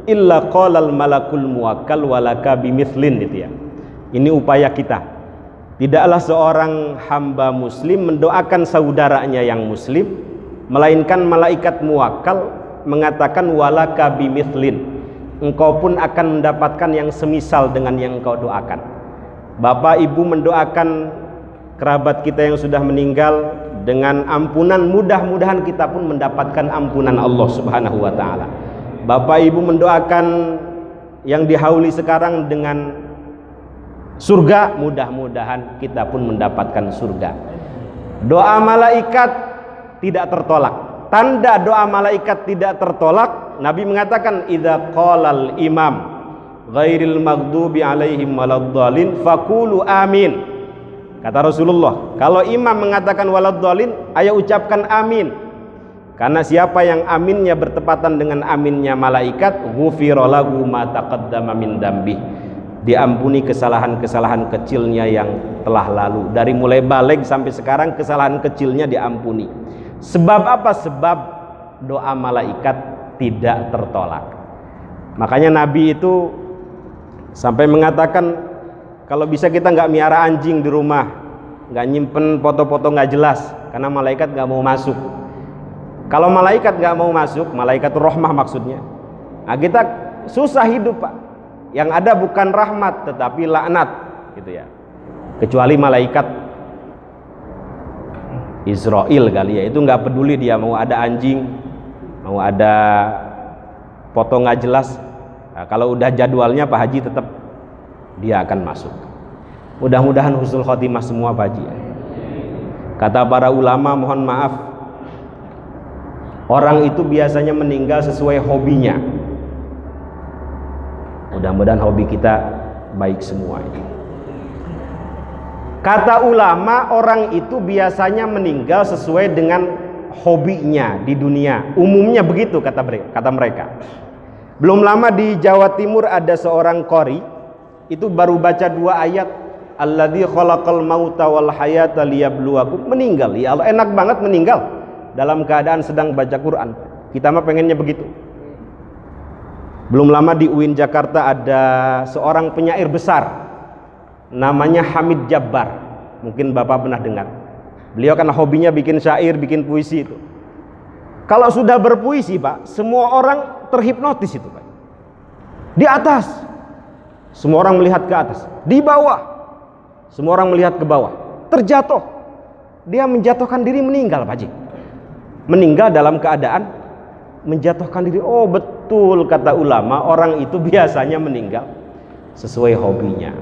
illa qala al malakul muwakkal walaka bimithlin. Gitu ya. Ini upaya kita. Tidaklah seorang hamba muslim mendoakan saudaranya yang muslim, melainkan malaikat muwakkal mengatakan walaka bimithlin, engkau pun akan mendapatkan yang semisal dengan yang engkau doakan. Bapak ibu mendoakan kerabat kita yang sudah meninggal dengan ampunan, mudah-mudahan kita pun mendapatkan ampunan Allah Subhanahu wa taala. Bapak ibu mendoakan yang dihauli sekarang dengan surga, mudah-mudahan kita pun mendapatkan surga. Doa malaikat tidak tertolak. Tanda doa malaikat tidak tertolak, Nabi mengatakan idza qalal imam ghairil maghdubi alaihim waladdallin faqulu amin. Kata Rasulullah, kalau imam mengatakan waladdallin, ayo ucapkan amin. Karena siapa yang aminnya bertepatan dengan aminnya malaikat, ghufira lahu ma taqaddama min dambi, diampuni kesalahan-kesalahan kecilnya yang telah lalu. Dari mulai balik sampai sekarang kesalahan kecilnya diampuni. Sebab apa? Sebab doa malaikat tidak tertolak. Makanya Nabi itu sampai mengatakan, kalau bisa kita nggak miara anjing di rumah, nggak nyimpen foto-foto nggak jelas, karena malaikat nggak mau masuk. Kalau malaikat nggak mau masuk, malaikat rahmah maksudnya, nah kita susah hidup, Pak. Yang ada bukan rahmat tetapi laknat, gitu ya. Kecuali malaikat Israel kali ya, itu nggak peduli dia mau ada anjing, mau ada foto nggak jelas. Nah, kalau udah jadwalnya Pak Haji tetap dia akan masuk. Mudah-mudahan husnul khotimah semua Pak Haji. Kata para ulama, mohon maaf, orang itu biasanya meninggal sesuai hobinya. Mudah-mudahan hobi kita baik semua ini. Kata ulama, orang itu biasanya meninggal sesuai dengan hobinya di dunia. Umumnya begitu kata mereka. Belum lama di Jawa Timur ada seorang qori, itu baru baca 2 ayat, alladzi khalaqal mauta wal hayata liyabluwakum, meninggal. Ya Allah, enak banget meninggal dalam keadaan sedang baca Quran. Kita mah pengennya begitu. Belum lama di UIN Jakarta ada seorang penyair besar namanya Hamid Jabbar. Mungkin Bapak pernah dengar. Beliau kan hobinya bikin syair, bikin puisi itu. Kalau sudah berpuisi Pak, semua orang terhipnotis itu Pak. Di atas semua orang melihat ke atas, di bawah semua orang melihat ke bawah, terjatuh. Dia menjatuhkan diri, meninggal Pak Haji. Meninggal dalam keadaan menjatuhkan diri. Oh betul kata ulama, orang itu biasanya meninggal sesuai hobinya.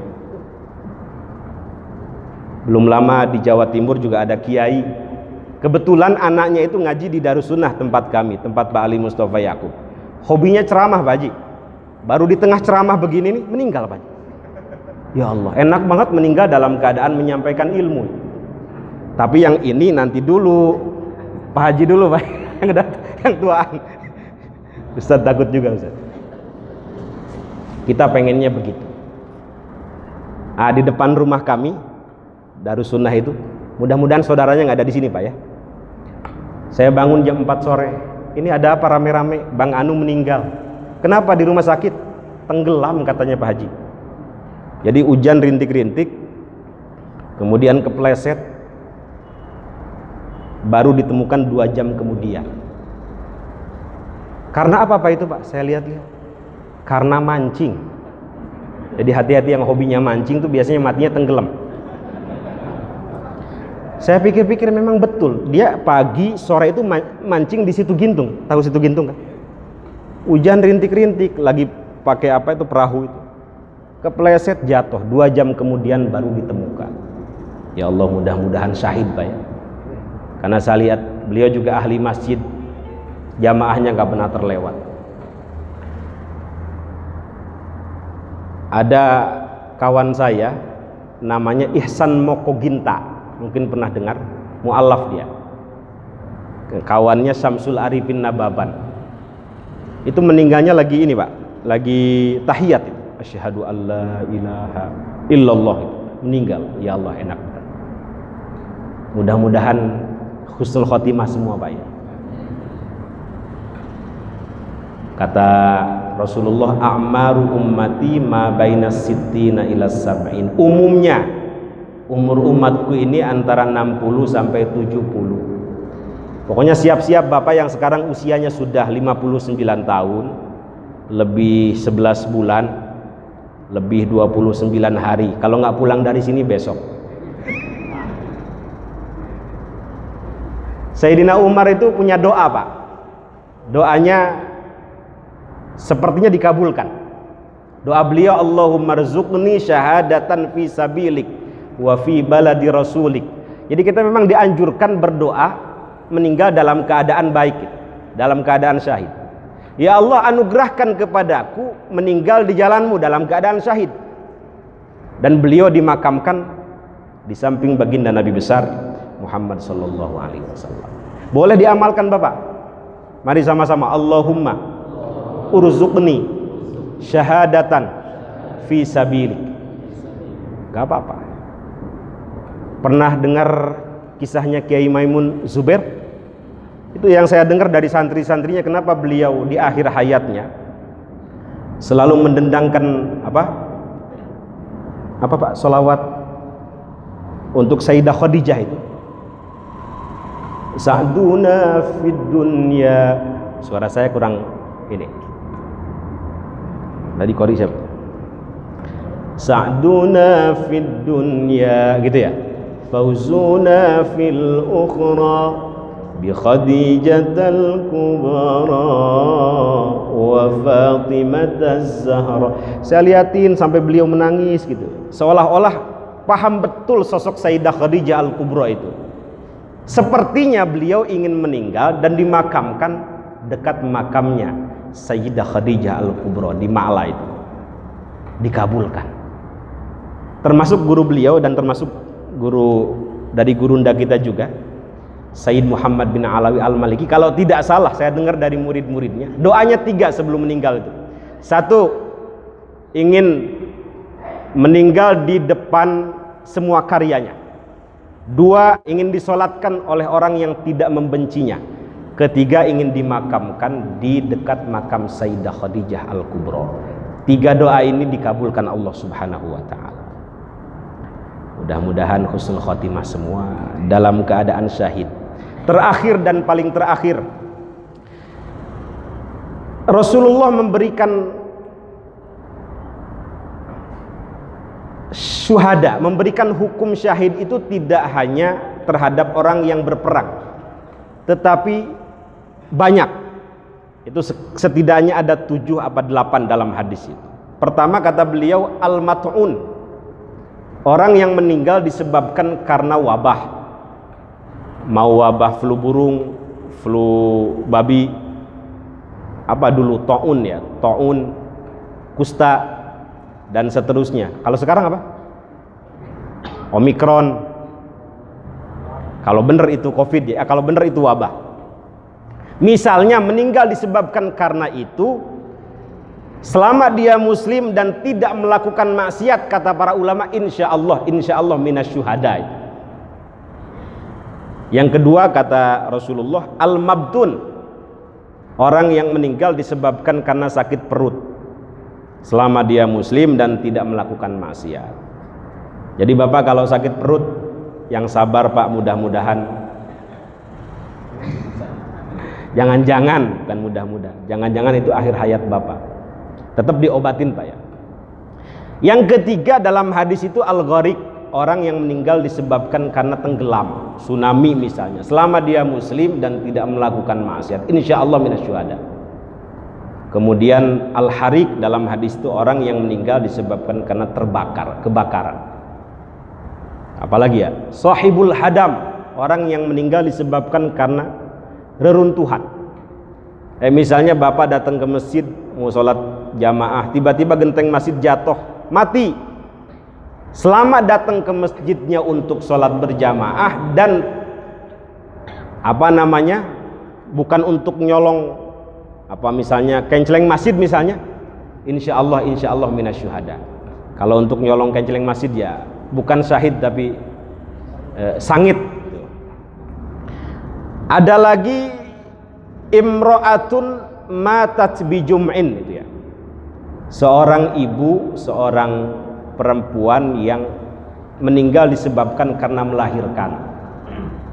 Belum lama di Jawa Timur juga ada kiai, kebetulan anaknya itu ngaji di Darussunnah tempat kami, tempat Pak Ali Mustafa Yakub. Hobinya ceramah Pak Haji. Baru di tengah ceramah begini nih meninggal Pak Haji. Ya Allah, enak banget meninggal dalam keadaan menyampaikan ilmu. Tapi yang ini nanti dulu, Pak Haji dulu Pak, yang tuaan. Ustaz takut juga Ustaz. Kita pengennya begitu. Di depan rumah kami Darussunnah itu, mudah-mudahan saudaranya nggak ada di sini Pak ya. Saya bangun jam 4 sore. Ini ada apa rame-rame? Bang Anu meninggal. Kenapa di rumah sakit? Tenggelam katanya Pak Haji. Jadi hujan rintik-rintik, kemudian kepleset, baru ditemukan 2 jam kemudian. Karena apa Pak itu Pak? Saya lihat-lihat. Karena mancing. Jadi hati-hati yang hobinya mancing tuh biasanya matinya tenggelam. Saya pikir-pikir memang betul. Dia pagi, sore itu mancing di Situ Gintung. Tahu Situ Gintung kan? Hujan rintik-rintik, lagi pakai apa itu, perahu itu. Kepleset, jatuh. 2 jam kemudian baru ditemukan. Ya Allah, mudah-mudahan syahid Pak ya. Karena saya lihat beliau juga ahli masjid, jamaahnya nggak pernah terlewat. Ada kawan saya namanya Ihsan Mokoginta, mungkin pernah dengar, mu'allaf dia. Kawannya Syamsul Arifin Nababan. Itu meninggalnya lagi ini Pak, lagi tahiyat itu. Asyhadu alla ilaha illallah itu. Meninggal. Ya Allah, enak. Mudah-mudahan husnul khotimah semua Pak ya. Kata Rasulullah, a'maru ummati ma baina sittina ila sab'in. Umumnya umur umatku ini antara 60 sampai 70. Pokoknya siap-siap Bapak yang sekarang usianya sudah 59 tahun, lebih 11 bulan, lebih 29 hari. Kalau nggak pulang dari sini besok. Sayyidina Umar itu punya doa Pak. Doanya sepertinya dikabulkan. Doa beliau, Allahumma rzuqni syahadatan fi sabilik wa fi baladi rasulik. Jadi kita memang dianjurkan berdoa meninggal dalam keadaan baik, dalam keadaan syahid. Ya Allah, anugerahkan kepadaku meninggal di jalanmu dalam keadaan syahid. Dan beliau dimakamkan di samping baginda Nabi besar Muhammad sallallahu alaihi wasallam. Boleh diamalkan Bapak? Mari sama-sama, Allahumma urzuqni syahadatan fi sabilik. Gak apa-apa. Pernah dengar kisahnya Kiai Maimun Zubair? Itu yang saya dengar dari santri-santrinya, kenapa beliau di akhir hayatnya selalu mendendangkan apa Pak, sholawat untuk Sayyidah Khadijah itu. Sa'duna fid dunya. Suara saya kurang ini. Tadi kori siapa? Sa'duna fid dunya, gitu ya. Fauzuna fil ukhra bi Khadijatal kubra wa Fatimataz Zahra. Saya liatin sampai beliau menangis gitu. Seolah-olah paham betul sosok Sayyidah Khadijah Al-Kubra itu. Sepertinya beliau ingin meninggal dan dimakamkan dekat makamnya Sayyidah Khadijah Al-Kubra di Ma'la itu. Dikabulkan. Termasuk guru beliau dan termasuk guru dari gurunda kita juga, Sayyid Muhammad bin Alawi Al-Maliki. Kalau tidak salah, saya dengar dari murid-muridnya, doanya 3 sebelum meninggal itu. 1, ingin meninggal di depan semua karyanya. 2, ingin disolatkan oleh orang yang tidak membencinya. 3, ingin dimakamkan di dekat makam Sayyidah Khadijah Al-Kubra. 3 doa ini dikabulkan Allah Subhanahu wa ta'ala. Mudah-mudahan husnul khotimah semua dalam keadaan syahid. Terakhir dan paling terakhir, Rasulullah memberikan syuhada, memberikan hukum syahid itu tidak hanya terhadap orang yang berperang, tetapi banyak. Itu setidaknya ada 7 apa 8 dalam hadis itu. Pertama kata beliau, al-mat'un, orang yang meninggal disebabkan karena wabah. Mau wabah flu burung, flu babi, apa dulu, ta'un ya, ta'un, kusta, dan seterusnya. Kalau sekarang apa? Omikron. Kalau benar itu COVID ya, kalau benar itu wabah. Misalnya meninggal disebabkan karena itu, selama dia muslim dan tidak melakukan maksiat, kata para ulama, insya Allah minasyuhada. Yang kedua kata Rasulullah, al-mabtun, orang yang meninggal disebabkan karena sakit perut, selama dia muslim dan tidak melakukan maksiat. Jadi Bapak kalau sakit perut, yang sabar Pak, mudah-mudahan. Jangan-jangan, bukan mudah-mudahan, jangan-jangan itu akhir hayat Bapak. Tetap diobatin Pak ya. Yang ketiga dalam hadis itu al-gharik, orang yang meninggal disebabkan karena tenggelam, tsunami misalnya, selama dia muslim dan tidak melakukan maksiat, insya Allah minasyuhada. Kemudian al-harik dalam hadis itu orang yang meninggal disebabkan karena terbakar, kebakaran. Apalagi ya, sahibul hadam, orang yang meninggal disebabkan karena reruntuhan. Misalnya Bapak datang ke masjid mau sholat jamaah, tiba-tiba genteng masjid jatuh, mati. Selama datang ke masjidnya untuk sholat berjamaah dan apa namanya, bukan untuk nyolong apa misalnya kenceleng masjid misalnya, insya Allah minasyuhada. Kalau untuk nyolong kenceleng masjid ya bukan syahid tapi sangit. Ada lagi imro'atun matat bijum'in, itu ya, seorang ibu, seorang perempuan yang meninggal disebabkan karena melahirkan,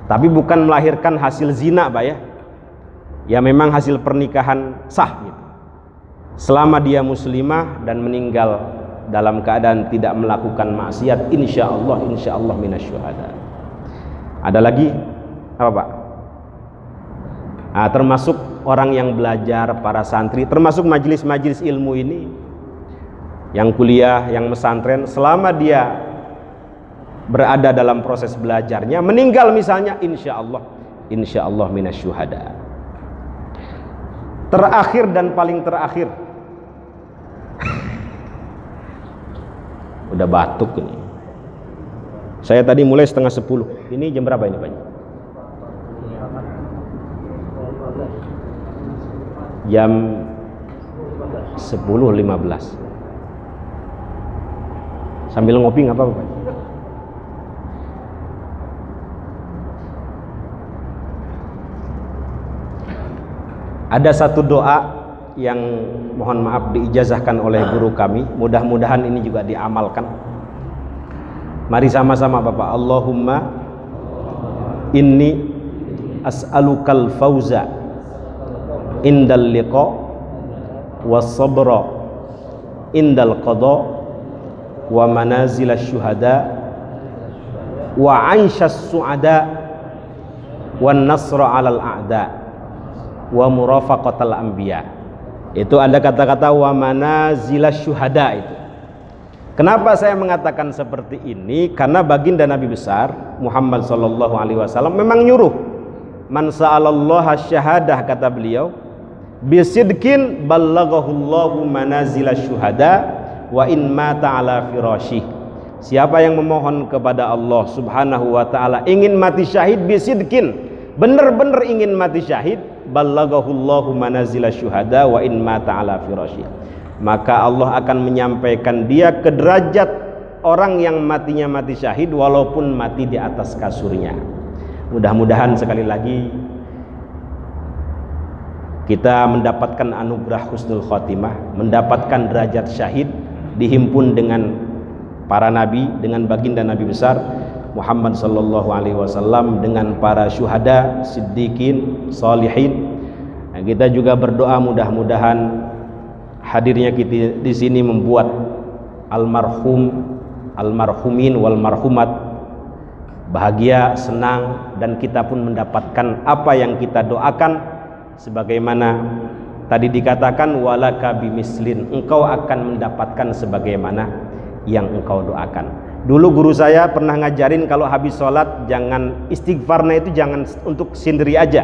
tapi bukan melahirkan hasil zina Pak ya, ya memang hasil pernikahan sah gitu. Selama dia muslimah dan meninggal dalam keadaan tidak melakukan maksiat, insya Allah minasyuhada. Ada lagi apa Pak? Termasuk orang yang belajar, para santri, termasuk majelis-majelis ilmu ini, yang kuliah, yang pesantren, selama dia berada dalam proses belajarnya, meninggal misalnya, insya Allah minasyuhada. Terakhir dan paling terakhir, udah batuk ini. Saya tadi mulai 9:30. Ini jam berapa ini Pak? Jam 10.15. Sambil ngopi nggak apa-apa. Ada satu doa yang mohon maaf diijazahkan oleh guru kami, mudah-mudahan ini juga diamalkan. Mari sama-sama Bapak. Allahumma inni as'alukal fauza indal liqa was sabra indal qada wa manazilash syuhada wa 'ansyas su'ada wan nasra 'alal a'da wa murafaqatal anbiya. Itu ada kata-kata wa manazilash syuhada itu. Kenapa saya mengatakan seperti ini? Karena baginda Nabi besar Muhammad sallallahu alaihi wasallam memang nyuruh, man sa'alallaha syahadah, kata beliau, bisidqin ballaghahullahu manazilash syuhada wa in mata ala firasyih. Siapa yang memohon kepada Allah Subhanahu wa taala ingin mati syahid bisidqin, benar-benar ingin mati syahid, ballaghahullahu manazilash syuhada wa in mata ala firasyih, maka Allah akan menyampaikan dia ke derajat orang yang matinya mati syahid walaupun mati di atas kasurnya. Mudah-mudahan sekali lagi kita mendapatkan anugerah husnul khotimah, mendapatkan derajat syahid, dihimpun dengan para nabi, dengan baginda Nabi besar Muhammad sallallahu alaihi wasallam, dengan para syuhada, siddiqin, salihin. Nah, kita juga berdoa mudah-mudahan hadirnya kita di sini membuat almarhumin wal marhumat bahagia, senang, dan kita pun mendapatkan apa yang kita doakan, sebagaimana tadi dikatakan walaka bimislin, engkau akan mendapatkan sebagaimana yang engkau doakan. Dulu guru saya pernah ngajarin kalau habis sholat jangan istighfarnya itu jangan untuk sendiri aja.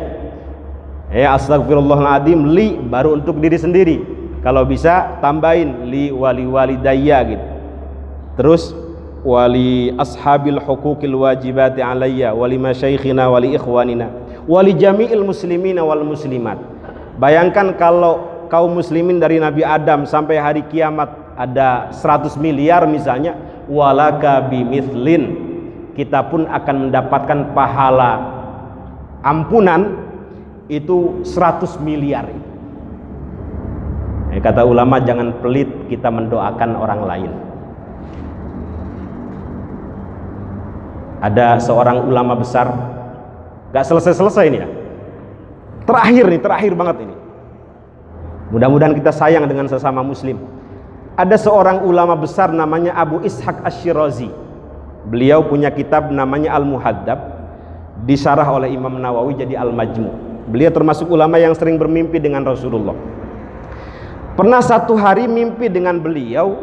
Astagfirullahaladzim li, baru untuk diri sendiri. Kalau bisa tambahin li wali walidayya gitu. Terus wali ashabil huquqil wajibati alayya wali masyaikhina wali ikhwanina wali jami'il muslimina wal muslimat. Bayangkan kalau kaum muslimin dari Nabi Adam sampai hari kiamat ada 100 miliar misalnya, walaka bimithlin, kita pun akan mendapatkan pahala ampunan itu 100 miliar. Kata ulama jangan pelit kita mendoakan orang lain. Ada seorang ulama besar, gak selesai-selesai ini ya, terakhir banget ini. Mudah-mudahan kita sayang dengan sesama muslim. Ada seorang ulama besar namanya Abu Ishaq Asy-Syirazi. Beliau punya kitab namanya Al-Muhadzab, disyarah oleh Imam Nawawi jadi Al-Majmu'. Beliau termasuk ulama yang sering bermimpi dengan Rasulullah. Pernah satu hari mimpi dengan beliau,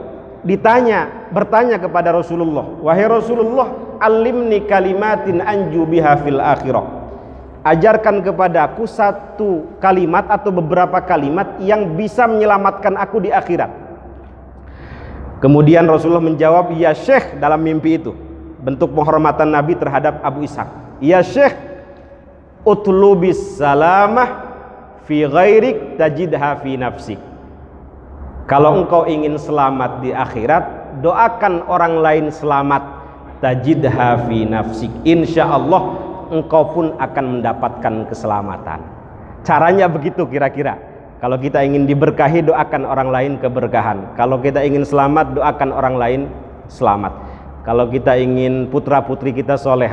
bertanya kepada Rasulullah, wahai Rasulullah, alimni kalimatin anju biha fil akhirah. Ajarkan kepadaku satu kalimat atau beberapa kalimat yang bisa menyelamatkan aku di akhirat. Kemudian Rasulullah menjawab, ya Syekh, dalam mimpi itu. Bentuk penghormatan Nabi terhadap Abu Ishaq. Ya Syekh, utlubis salamah fi ghairik tajidha fi nafsik. Kalau engkau ingin selamat di akhirat, doakan orang lain selamat, tajidha fi nafsik. Insya Allah engkau pun akan mendapatkan keselamatan. Caranya begitu kira-kira. Kalau kita ingin diberkahi, doakan orang lain keberkahan. Kalau kita ingin selamat, doakan orang lain selamat. Kalau kita ingin putra putri kita soleh,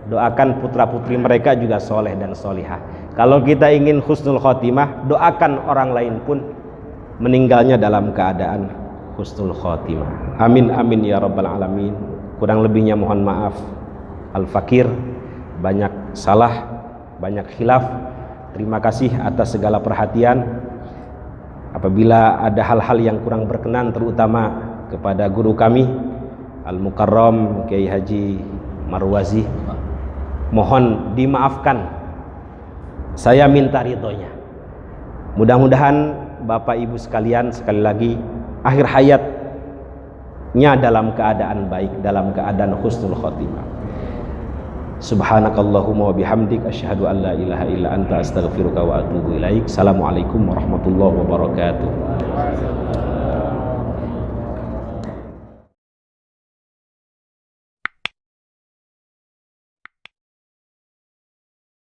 doakan putra putri mereka juga soleh dan solihah. Kalau kita ingin husnul khotimah, doakan orang lain pun meninggalnya dalam keadaan husnul khotimah. Amin amin ya rabbal alamin. Kurang lebihnya mohon maaf. Al-Fakir, banyak salah, banyak khilaf. Terima kasih atas segala perhatian. Apabila ada hal-hal yang kurang berkenan, terutama kepada guru kami Al-Mukarram Kiai Haji Marwazi, mohon dimaafkan. Saya minta ridhonya. Mudah-mudahan Bapak Ibu sekalian, sekali lagi, akhir hayatnya dalam keadaan baik, dalam keadaan husnul khotimah. Subhanakallahumma wa bihamdik, asyhadu an la ilaha illa anta, astaghfiruka wa atubu ilaik. Assalamualaikum warahmatullahi wabarakatuh.